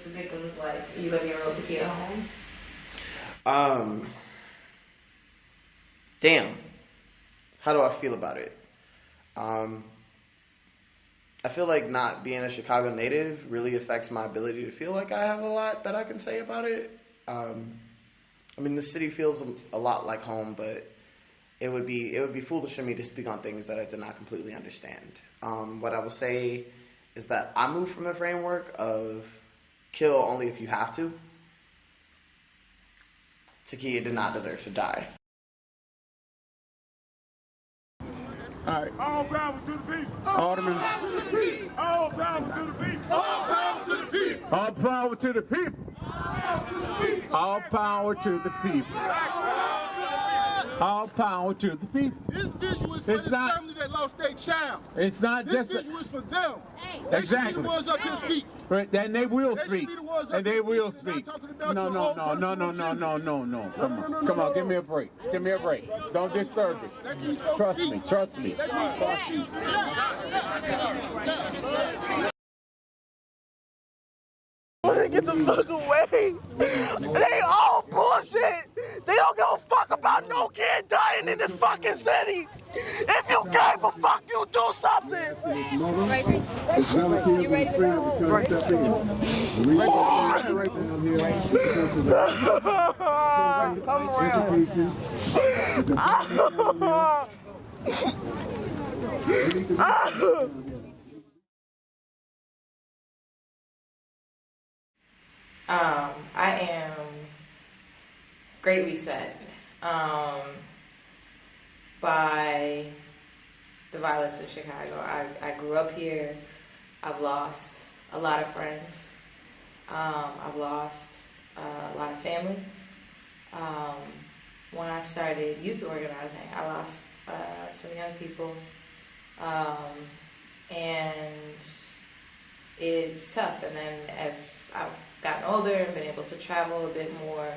to victims like 11-year-old Takia Holmes? Damn. How do I feel about it? I feel like not being a Chicago native really affects my ability to feel like I have a lot that I can say about it. I mean, the city feels a lot like home, but it would be foolish of me to speak on things that I do not completely understand. What I will say is that I move from the framework of kill only if you have to. Takia did not deserve to die. All right. All power to the people. Alderman. All power to the people. All power to the people. All power to the people. All power to the people. All power to the people. This visual is for this family that lost their child. It's not just this visual is for them. Exactly. They should be the ones up here speak. But then they will speak. And they will speak. No. Come on, give me a break. Give me a break. Don't disturb it. Trust me. Get the fuck away! They all bullshit! They don't give a fuck about no kid dying in this fucking city! If you gave a fuck, you do something! You ready to go? Come around. I am greatly saddened by the violence in Chicago. I grew up here. I've lost a lot of friends. I've lost a lot of family. When I started youth organizing, I lost some young people. And it's tough. And then as I've gotten older and been able to travel a bit more,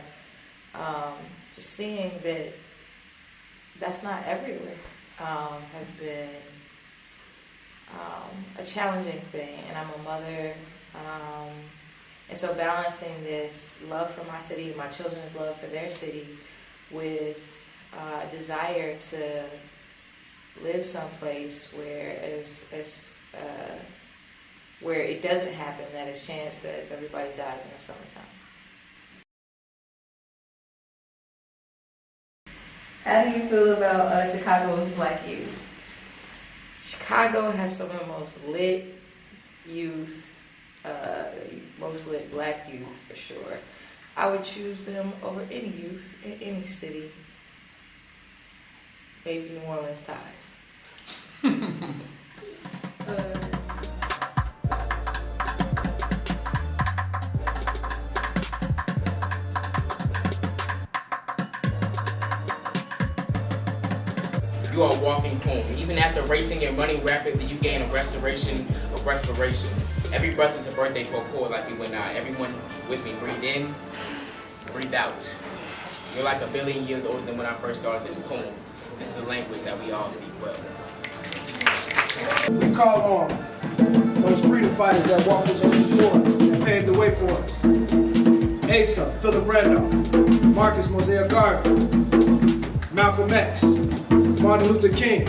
just seeing that that's not everywhere has been a challenging thing. And I'm a mother, and so balancing this love for my city, my children's love for their city, with a desire to live someplace where where it doesn't happen, that as Chance says, everybody dies in the summertime. How do you feel about Chicago's black youth? Chicago has some of the most lit youth, most lit black youth for sure. I would choose them over any youth in any city. Maybe New Orleans ties. You are a walking poem. Even after racing and running rapidly, you gain a restoration of respiration. Every breath is a birthday for a poet like you and I. Everyone with me, breathe in, breathe out. You're like 1 billion years older than when I first started this poem. This is a language that we all speak well. We call on those freedom fighters that walked us before us, that paved the way for us. Asa, Philip Randolph, Marcus Mosiah Garvey, Malcolm X, Martin Luther King,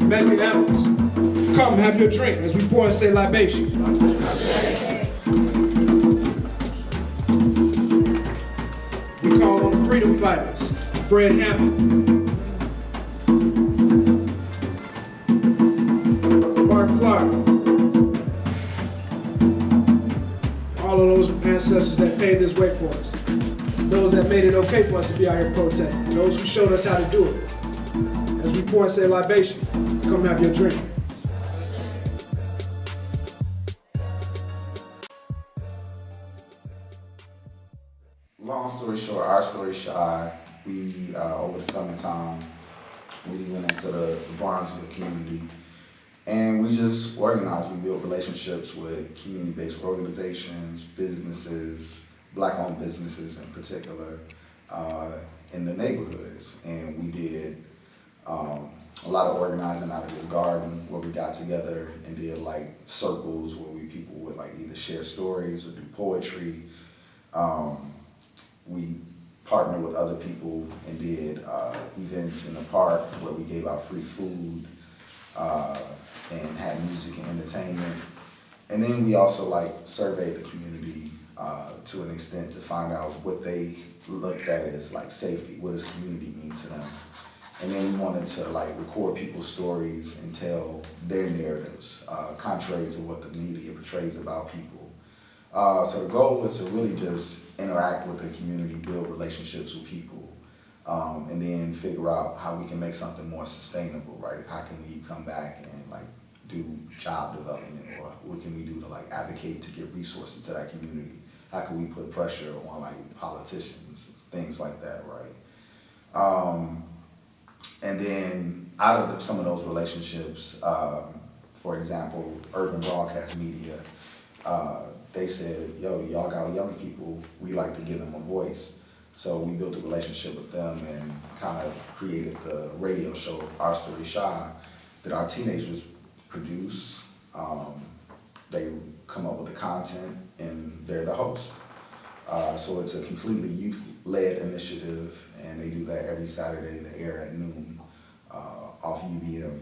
Medgar Evans. Come, have your drink as we pour and say libation. We call on the freedom fighters, Fred Hammond, Mark Clark, all of those ancestors that paved this way for us, those that made it okay for us to be out here protesting, those who showed us how to do it. As we pour and say libation, come have your drink. Long story short, our story shy. We, over the summertime, we went into the Bronzeville community and we just organized. We built relationships with community-based organizations, businesses, Black-owned businesses in particular, in the neighborhoods. And we did a lot of organizing out of the garden where we got together and did like circles where people would like either share stories or do poetry. We partnered with other people and did events in the park where we gave out free food and had music and entertainment. And then we also like surveyed the community to an extent to find out what they looked at as like safety. What does community mean to them? And then we wanted to like record people's stories and tell their narratives, contrary to what the media portrays about people. So the goal was to really just interact with the community, build relationships with people, and then figure out how we can make something more sustainable, right? How can we come back and like do job development, or what can we do to like advocate to get resources to that community? How can we put pressure on like politicians, things like that, right? And then out of some of those relationships, for example, urban broadcast media, they said, yo, y'all got young people, we like to give them a voice. So we built a relationship with them and kind of created the radio show, Our Story Shy, that our teenagers produce. They come up with the content and they're the host. So it's a completely youth-led initiative, and they do that every Saturday. They air at noon off UBM.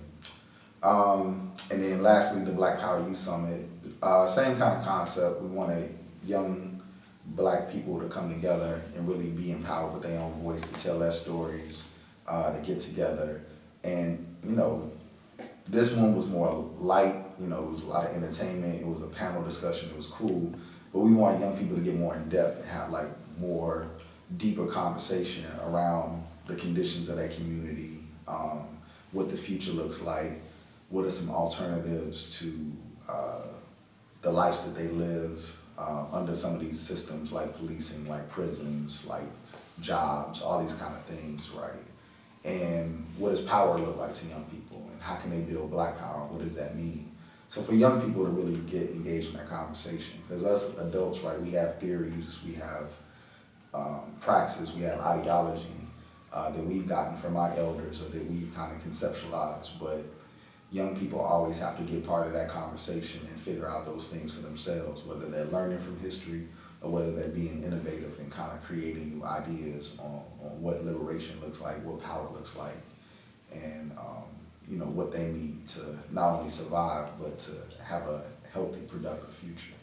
And then lastly, the Black Power Youth Summit. Same kind of concept. We wanted young Black people to come together and really be empowered with their own voice to tell their stories, to get together. And, you know, this one was more light, you know, it was a lot of entertainment, it was a panel discussion, it was cool. But we want young people to get more in depth and have like more deeper conversation around the conditions of their community, what the future looks like, what are some alternatives to the lives that they live under some of these systems like policing, like prisons, like jobs, all these kind of things, right? And what does power look like to young people, and how can they build Black power, what does that mean? So for young people to really get engaged in that conversation, because us adults, right, we have theories, we have praxis, we have ideology that we've gotten from our elders or that we've kind of conceptualized, but young people always have to get part of that conversation and figure out those things for themselves, whether they're learning from history or whether they're being innovative and kind of creating new ideas on what liberation looks like, what power looks like, and you know, what they need to not only survive, but to have a healthy, productive future.